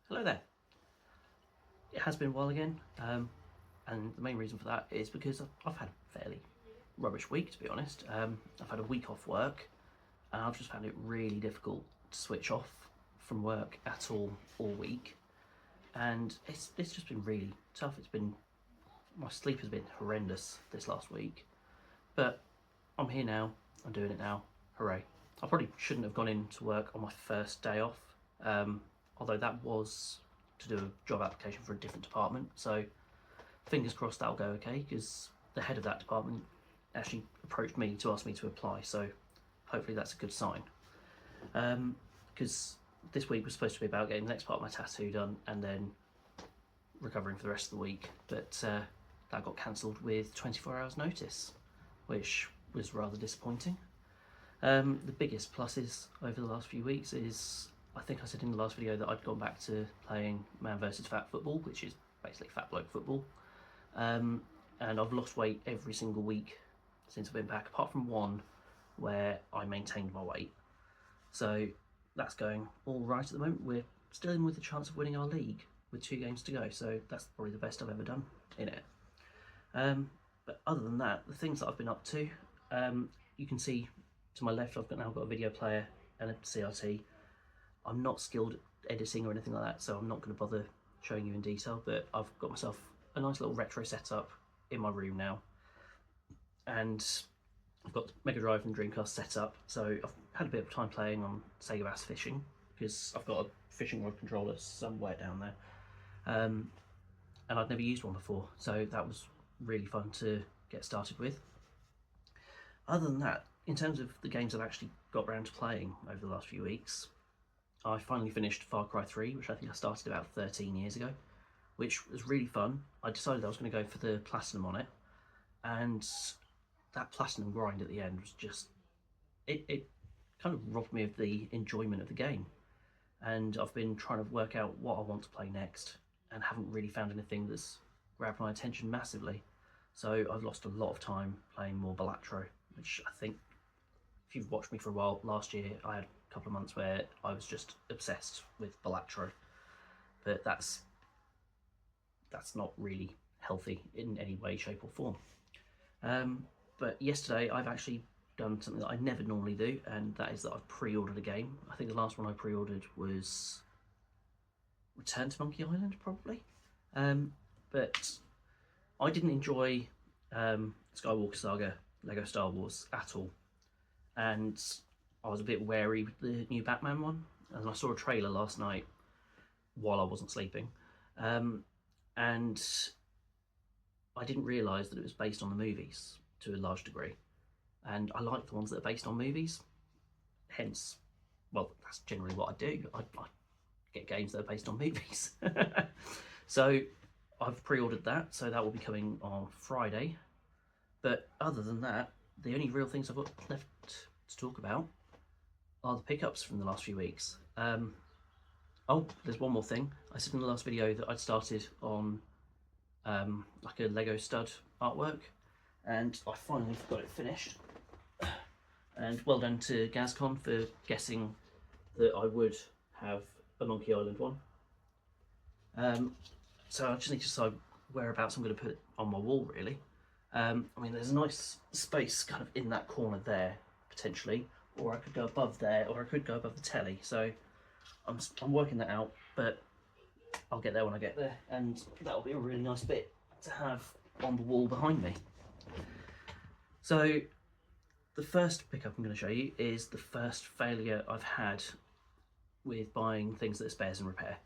Hello there. It has been a while again, and the main reason for that is because I've had a fairly rubbish week, to be honest. I've had a week off work, and I've just found it really difficult to switch off from work at all week, and it's just been really tough. My sleep has been horrendous this last week, but I'm here now. I'm doing it now. Hooray! I probably shouldn't have gone into work on my first day off. Although that was to do a job application for a different department, so fingers crossed that'll go okay, because the head of that department actually approached me to ask me to apply, so hopefully that's a good sign. Because this week was supposed to be about getting the next part of my tattoo done and then recovering for the rest of the week, but that got cancelled with 24 hours notice, which was rather disappointing. The biggest pluses over the last few weeks is, I think I said in the last video that I'd gone back to playing man versus fat football, which is basically fat bloke football. And I've lost weight every single week since I've been back, apart from one where I maintained my weight. So that's going all right at the moment. We're still in with the chance of winning our league with 2 games to go, so that's probably the best I've ever done in it. But other than that, the things that I've been up to, you can see to my left I've now got a video player and a CRT. I'm not skilled at editing or anything like that, so I'm not going to bother showing you in detail, but I've got myself a nice little retro setup in my room now, and I've got Mega Drive and Dreamcast set up, so I've had a bit of time playing on Sega Bass Fishing, because I've got a fishing rod controller somewhere down there, and I'd never used one before, so that was really fun to get started with. Other than that, in terms of the games I've actually got around to playing over the last few weeks, I finally finished Far Cry 3, which I think I started about 13 years ago, which was really fun. I decided I was going to go for the Platinum on it, and that Platinum grind at the end was just, it kind of robbed me of the enjoyment of the game. And I've been trying to work out what I want to play next, and haven't really found anything that's grabbed my attention massively. So I've lost a lot of time playing more Balatro, which I think, if you've watched me for a while, last year I had a couple of months where I was just obsessed with Balatro, but that's not really healthy in any way, shape or form. But yesterday I've actually done something that I never normally do, and that is that I've pre-ordered a game. I think the last one I pre-ordered was Return to Monkey Island, probably. But I didn't enjoy Skywalker Saga Lego Star Wars at all, and I was a bit wary with the new Batman one, and I saw a trailer last night while I wasn't sleeping, and I didn't realise that it was based on the movies to a large degree, and I like the ones that are based on movies, hence, well, that's generally what I do. I get games that are based on movies. So I've pre-ordered that, so that will be coming on Friday. But other than that, the only real things I've got left to talk about are the pickups from the last few weeks. Oh, there's one more thing. I said in the last video that I'd started on like a Lego stud artwork, and I finally got it finished. And well done to Gazcon for guessing that I would have a Monkey Island one. So I just need to decide whereabouts I'm going to put it on my wall, really. I mean, there's a nice space kind of in that corner there, potentially, or I could go above there, or I could go above the telly. So I'm working that out, but I'll get there when I get there, and that'll be a really nice bit to have on the wall behind me. So the first pickup I'm going to show you is the first failure I've had with buying things that are spares and repair.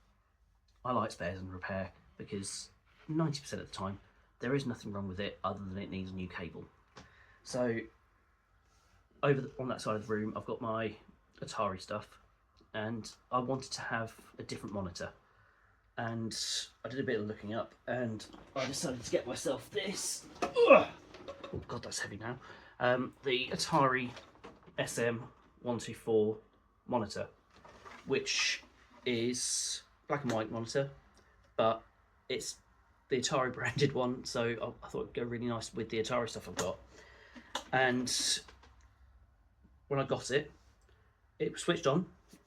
I like spares and repair because 90% of the time there is nothing wrong with it other than it needs a new cable. So on that side of the room I've got my Atari stuff, and I wanted to have a different monitor, and I did a bit of looking up and I decided to get myself this. Oh god, that's heavy now. The Atari SM124 monitor, which is black and white monitor, but it's the Atari branded one, so I thought it'd go really nice with the Atari stuff I've got. And when I got it, it was switched on,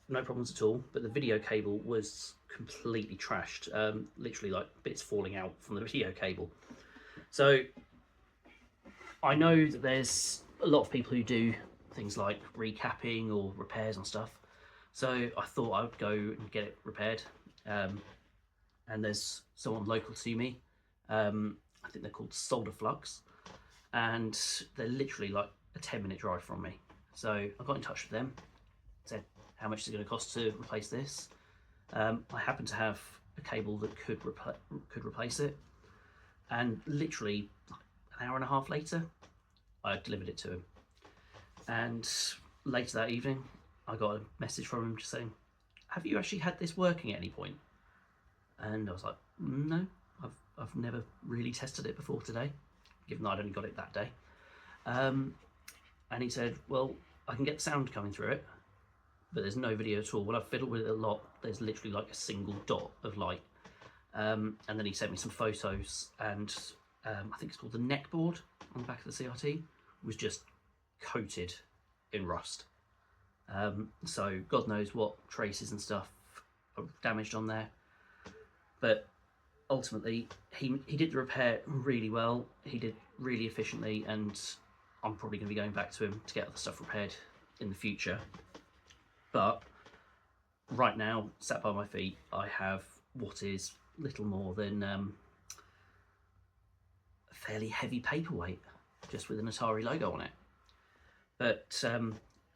no problems at all, but the video cable was completely trashed, literally like bits falling out from the video cable. So I know that there's a lot of people who do things like recapping or repairs and stuff. So I thought I would go and get it repaired. And there's someone local to me. I think they're called SolderFlux, and they're literally like a 10-minute drive from me. So I got in touch with them, said how much is it going to cost to replace this. I happen to have a cable that could replace it, and literally an hour and a half later, I delivered it to him. And later that evening, I got a message from him just saying, "Have you actually had this working at any point?" And I was like, "No, I've never really tested it before today, given that I'd only got it that day." And he said, "Well, I can get the sound coming through it, but there's no video at all. When I've fiddled with it a lot, there's literally like a single dot of light." And then he sent me some photos, and I think it's called the neck board on the back of the CRT was just coated in rust. So God knows what traces and stuff are damaged on there. But ultimately, he did the repair really well. He did really efficiently, and I'm probably going to be going back to him to get other stuff repaired in the future. But right now, sat by my feet, I have what is little more than a fairly heavy paperweight, just with an Atari logo on it. But I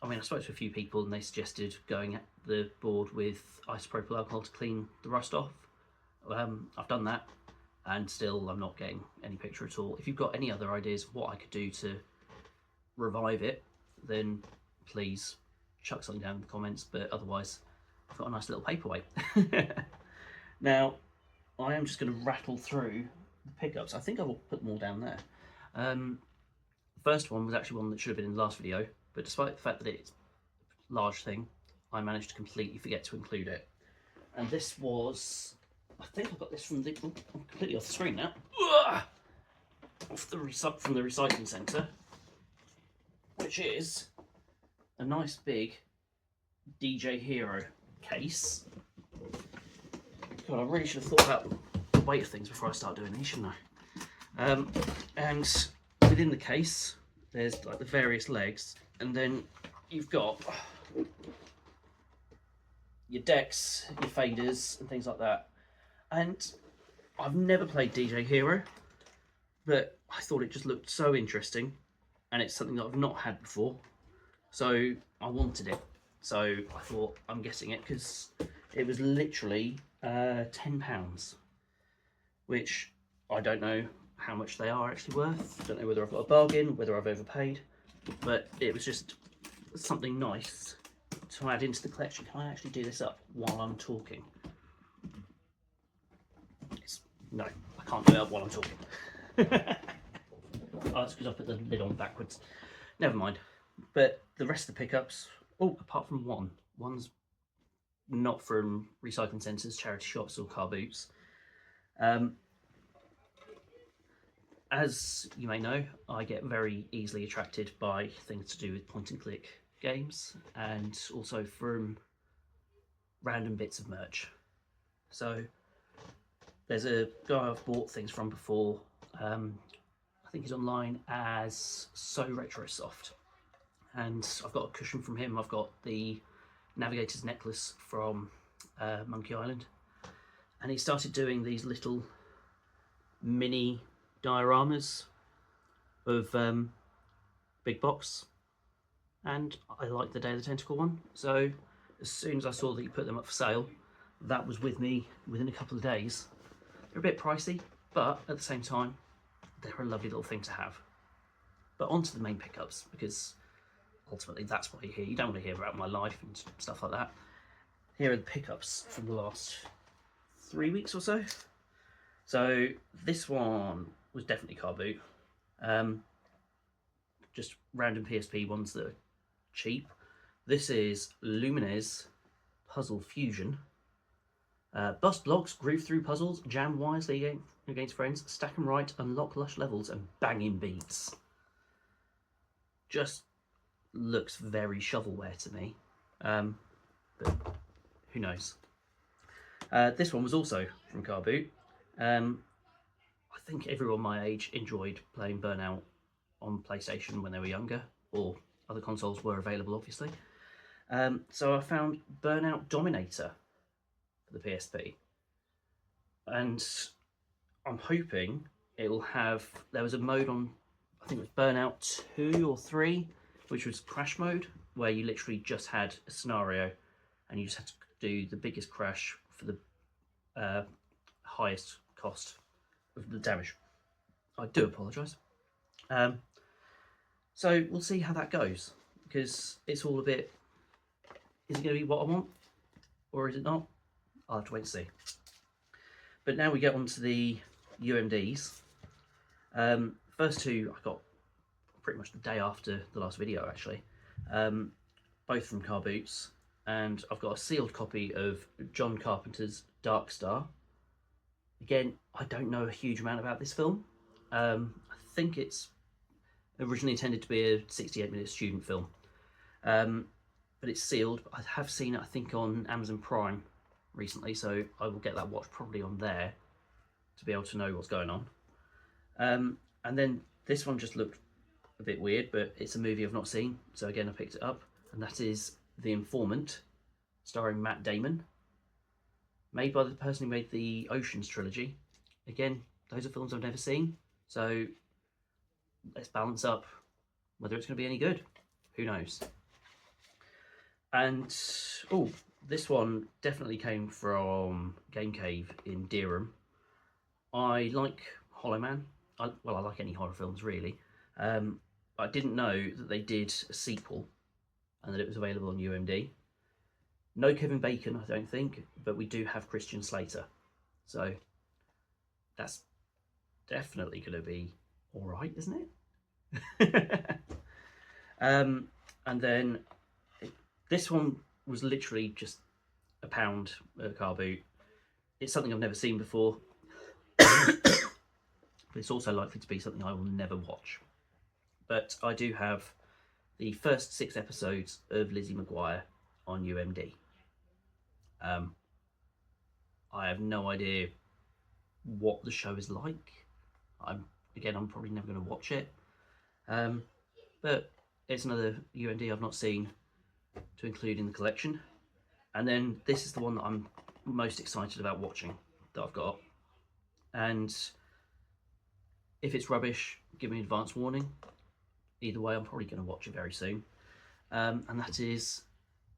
mean, I spoke to a few people and they suggested going at the board with isopropyl alcohol to clean the rust off. I've done that, and still I'm not getting any picture at all. If you've got any other ideas of what I could do to revive it, then please chuck something down in the comments. But otherwise, I've got a nice little paperweight. Now, I am just going to rattle through the pickups. I think I will put them all down there. First one was actually one that should have been in the last video, but despite the fact that it's a large thing, I managed to completely forget to include it. And this was, I think I got this from the, I'm completely off the screen now, from the recycling centre, which is a nice big DJ Hero case. God, I really should have thought about the weight of things before I start doing these, shouldn't I? And within the case, there's like the various legs, and then you've got your decks, your faders, and things like that. And I've never played DJ Hero, but I thought it just looked so interesting, and it's something that I've not had before, so I wanted it. So I thought, I'm getting it, because it was literally £10, which I don't know how much they are actually worth. Don't know whether I've got a bargain, whether I've overpaid, but it was just something nice to add into the collection. Can I actually do this up while I'm talking? No, I can't do it up while I'm talking. Oh, that's because I put the lid on backwards. Never mind. But the rest of the pickups, oh, apart from one's not from recycling centres, charity shops, or car boots. As you may know, I get very easily attracted by things to do with point and click games, and also from random bits of merch. So there's a guy I've bought things from before. I think he's online as So Retrosoft, and I've got a cushion from him. I've got the Navigator's necklace from Monkey Island, and he started doing these little mini dioramas of Big Box, and I like the Day of the Tentacle one. So as soon as I saw that you put them up for sale, that was with me within a couple of days. They're a bit pricey, but at the same time, they're a lovely little thing to have. But onto the main pickups, because ultimately that's what you're here. You don't want to hear about my life and stuff like that. Here are the pickups from the last 3 weeks or so. So this one was definitely car boot. Just random PSP ones that are cheap. This is Lumines Puzzle Fusion. Bust blocks, groove through puzzles, jam wisely against friends, stack them right, unlock lush levels, and banging beats. Just looks very shovelware to me, but who knows. This one was also from Car Boot. I think everyone my age enjoyed playing Burnout on PlayStation when they were younger, or other consoles were available, obviously. So I found Burnout Dominator for the PSP, and I'm hoping it'll have. There was a mode on, I think it was Burnout 2 or 3, which was Crash mode, where you literally just had a scenario and you just had to do the biggest crash for the highest cost of the damage. I do apologise. So we'll see how that goes, because it's all a bit, is it going to be what I want or is it not? I'll have to wait and see. But now we get on to the UMDs. First two I got pretty much the day after the last video, actually. Both from Car Boots, and I've got a sealed copy of John Carpenter's Dark Star. Again, I don't know a huge amount about this film. I think it's originally intended to be a 68-minute student film, but it's sealed. I have seen it, I think, on Amazon Prime recently, so I will get that watched probably on there to be able to know what's going on. And then this one just looked a bit weird, but it's a movie I've not seen, so again I picked it up, and that is The Informant, starring Matt Damon, made by the person who made the Oceans trilogy. Again, those are films I've never seen, so let's balance up whether it's going to be any good. Who knows? And oh, this one definitely came from Game Cave in Dereham. I like Hollow Man. I like any horror films, really. I didn't know that they did a sequel and that it was available on UMD. No Kevin Bacon, I don't think, but we do have Christian Slater. So that's definitely going to be all right, isn't it? And then this one was literally just £1 at Car Boot. It's something I've never seen before, but it's also likely to be something I will never watch. But I do have the first 6 episodes of Lizzie McGuire on UMD. I have no idea what the show is like. I'm probably never going to watch it. But it's another UMD I've not seen to include in the collection. And then this is the one that I'm most excited about watching that I've got. And if it's rubbish, give me an advance warning. Either way, I'm probably going to watch it very soon. And that is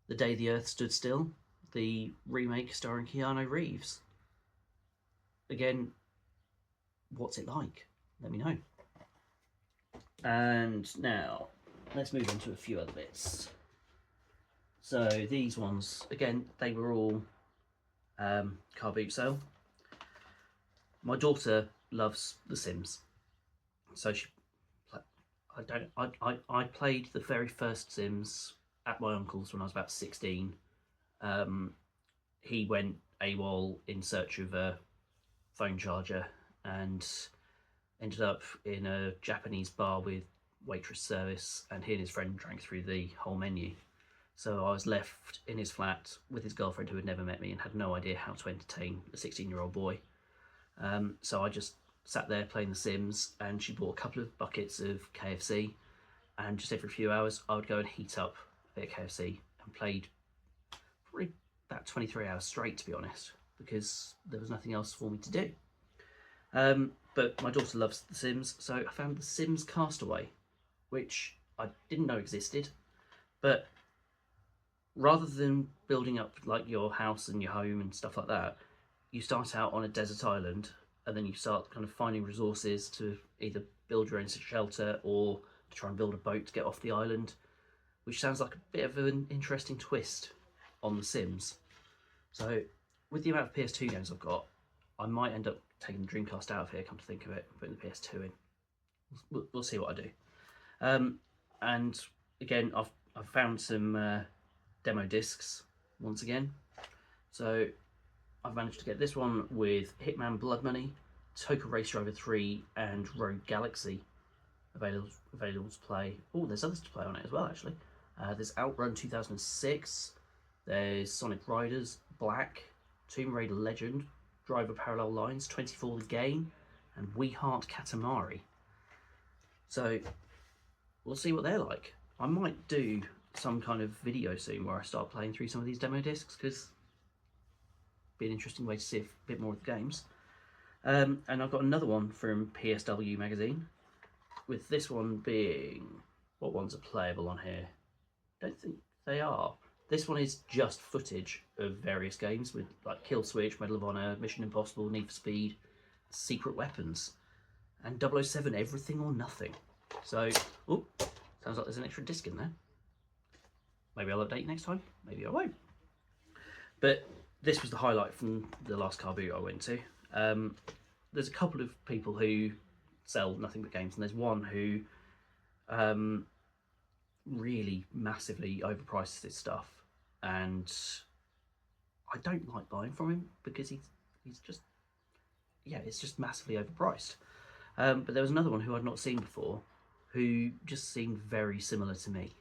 The Day the Earth Stood Still, the remake starring Keanu Reeves. Again, what's it like? Let me know. And now, let's move on to a few other bits. So these ones, again, they were all Car Boot sale. My daughter loves The Sims, so I played the very first Sims at my uncle's when I was about 16. He went AWOL in search of a phone charger and ended up in a Japanese bar with waitress service, and he and his friend drank through the whole menu. So I was left in his flat with his girlfriend who had never met me and had no idea how to entertain a 16-year-old boy. So I just sat there playing The Sims, and she bought a couple of buckets of KFC, and just every few hours I would go and heat up a bit of KFC, and played probably about 23 hours straight, to be honest, because there was nothing else for me to do. But my daughter loves The Sims, so I found The Sims Castaway, which I didn't know existed, but rather than building up like your house and your home and stuff like that, you start out on a desert island, and then you start kind of finding resources to either build your own shelter or to try and build a boat to get off the island, which sounds like a bit of an interesting twist on The Sims. So with the amount of PS2 games I've got, I might end up taking the Dreamcast out of here, come to think of it, and putting the PS2 in. We'll see what I do. And again, I've found some demo discs once again. So I've managed to get this one with Hitman Blood Money, Toka Race Driver 3 and Rogue Galaxy available to play. Oh, there's others to play on it as well, actually. There's Outrun 2006, there's Sonic Riders Black, Tomb Raider Legend, Driver Parallel Lines, 24 the Game, and We Heart Katamari. So we'll see what they're like. I might do some kind of video soon where I start playing through some of these demo discs, because it'd be an interesting way to see a bit more of the games. And I've got another one from PSW magazine, with this one being, what ones are playable on here? I don't think they are. This one is just footage of various games with like Kill Switch, Medal of Honor, Mission Impossible, Need for Speed, Secret Weapons, and 007 Everything or Nothing. So, oh, sounds like there's an extra disc in there. Maybe I'll update next time, maybe I won't. But this was the highlight from the last car boot I went to. There's a couple of people who sell nothing but games, and there's one who really massively overprices his stuff, and I don't like buying from him because he's just, yeah, it's just massively overpriced. But there was another one who I'd not seen before, who just seemed very similar to me,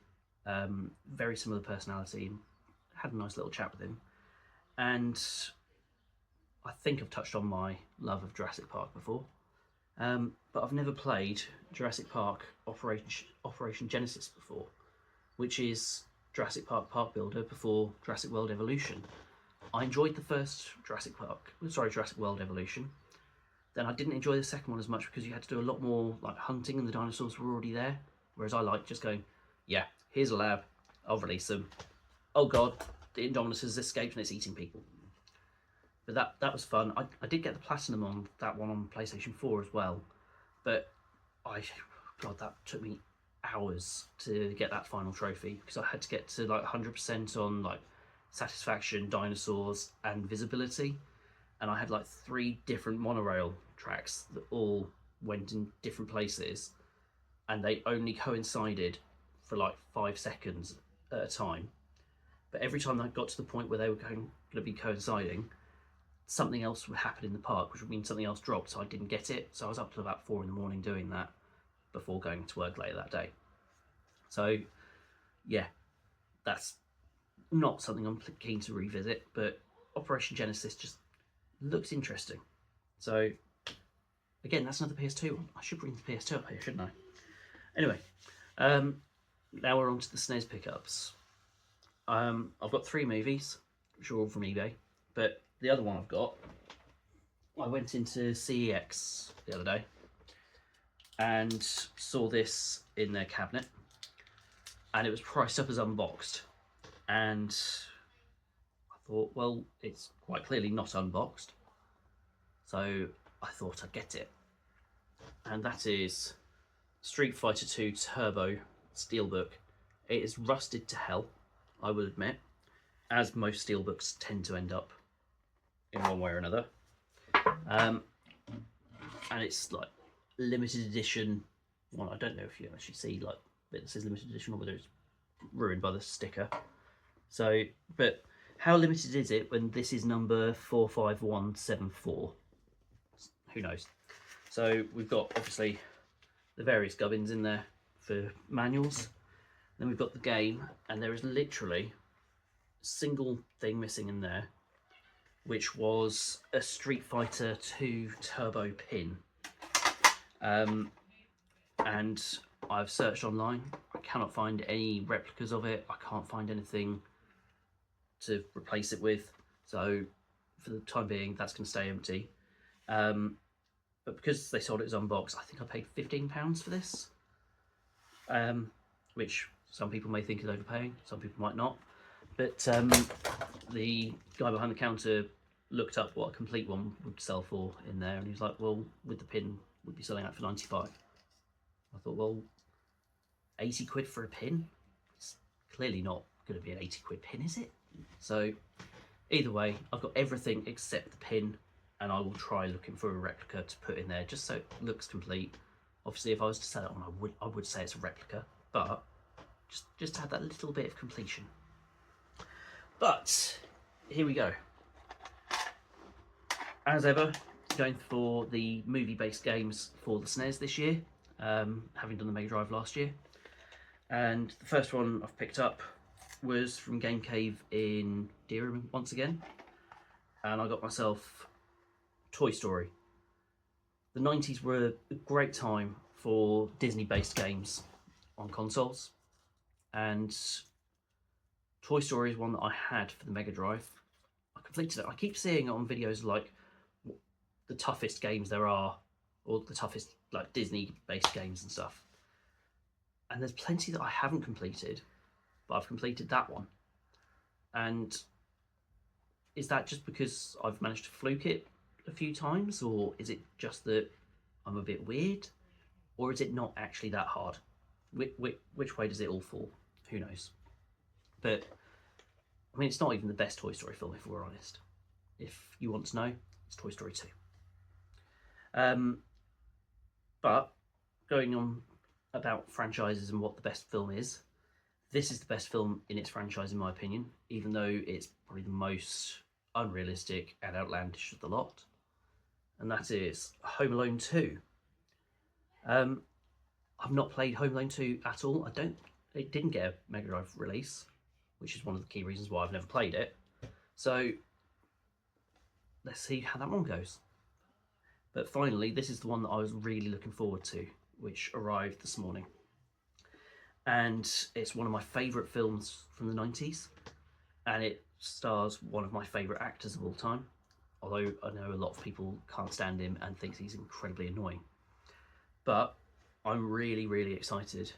very similar personality. Had a nice little chat with him, and I think I've touched on my love of Jurassic Park before, but I've never played Jurassic Park Operation Genesis before, which is Jurassic Park Park Builder before Jurassic World Evolution. I enjoyed the first Jurassic World Evolution. Then I didn't enjoy the second one as much because you had to do a lot more like hunting and the dinosaurs were already there. Whereas I like just going, yeah, here's a lab, I'll release them. Oh god, the Indominus has escaped and it's eating people. But that was fun. I did get the platinum on that one on PlayStation 4 as well. But god, that took me hours to get that final trophy because I had to get to like 100% on like satisfaction, dinosaurs, and visibility. And I had like 3 different monorail tracks that all went in different places, and they only coincided for like 5 seconds at a time. But every time I got to the point where they were going to be coinciding, something else would happen in the park, which would mean something else dropped, so I didn't get it. So I was up till about 4 in the morning doing that before going to work later that day. So yeah, that's not something I'm keen to revisit, but Operation Genesis just looks interesting. So again, that's another PS2 one. I should bring the PS2 up here, shouldn't I? Anyway, now we're on to the SNES pickups. I've got 3 movies, which are all from eBay, but the other one I've got, I went into CEX the other day and saw this in their cabinet, and it was priced up as unboxed, and I thought, well, it's quite clearly not unboxed, so I thought I'd get it. And that is Street Fighter 2 Turbo Steelbook. It is rusted to hell, I will admit, as most steelbooks tend to end up in one way or another. And it's like limited edition. Well, I don't know if you actually see like it says limited edition or whether it's ruined by the sticker. So, but how limited is it when this is number 45174? Who knows? So we've got obviously the various gubbins in there for manuals. Then we've got the game, and there is literally a single thing missing in there, which was a Street Fighter 2 Turbo pin. And I've searched online. I cannot find any replicas of it. I can't find anything to replace it with. So for the time being, that's going to stay empty. But because they sold it as unboxed, I think I paid £15 for this, which some people may think is overpaying, some people might not. But the guy behind the counter looked up what a complete one would sell for in there, and he was like, well, with the pin, we'd be selling that for 95. I thought, well, 80 quid for a pin? It's clearly not going to be an 80 quid pin, is it? So either way, I've got everything except the pin, and I will try looking for a replica to put in there just so it looks complete. Obviously, if I was to sell it on, I would say it's a replica, but just to have that little bit of completion. But here we go. As ever, going for the movie-based games for the SNES this year, having done the Mega Drive last year. And the first one I've picked up was from Game Cave in Deerham once again. and I got myself Toy Story. The 90s were a great time for Disney-based games on consoles, and Toy Story is one that I had for the Mega Drive. I completed it. I keep seeing it on videos like the toughest games there are, or the toughest like Disney-based games and stuff. And there's plenty that I haven't completed, but I've completed that one. And is that just because I've managed to fluke it a few times, or is it just that I'm a bit weird, or is it not actually that hard? Which way does it all fall? Who knows? But I mean, it's not even the best Toy Story film, if we're honest. If you want to know, it's Toy Story 2. But going on about franchises and what the best film is, this is the best film in its franchise, in my opinion, even though it's probably the most unrealistic and outlandish of the lot. And that is Home Alone 2. I've not played Home Alone 2 at all. It didn't get a Mega Drive release, which is one of the key reasons why I've never played it. So let's see how that one goes. But finally, this is the one that I was really looking forward to, which arrived this morning. And it's one of my favourite films from the 90s, and it stars one of my favourite actors of all time, although I know a lot of people can't stand him and think he's incredibly annoying. But I'm really, really excited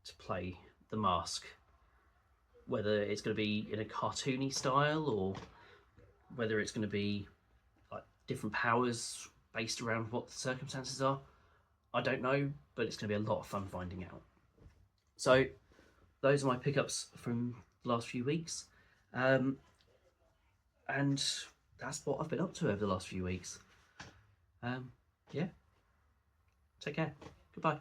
to play The Mask, whether it's going to be in a cartoony style or whether it's going to be like different powers based around what the circumstances are. I don't know, but it's going to be a lot of fun finding out. So those are my pickups from the last few weeks. And that's what I've been up to over the last few weeks. Yeah. Take care. Goodbye.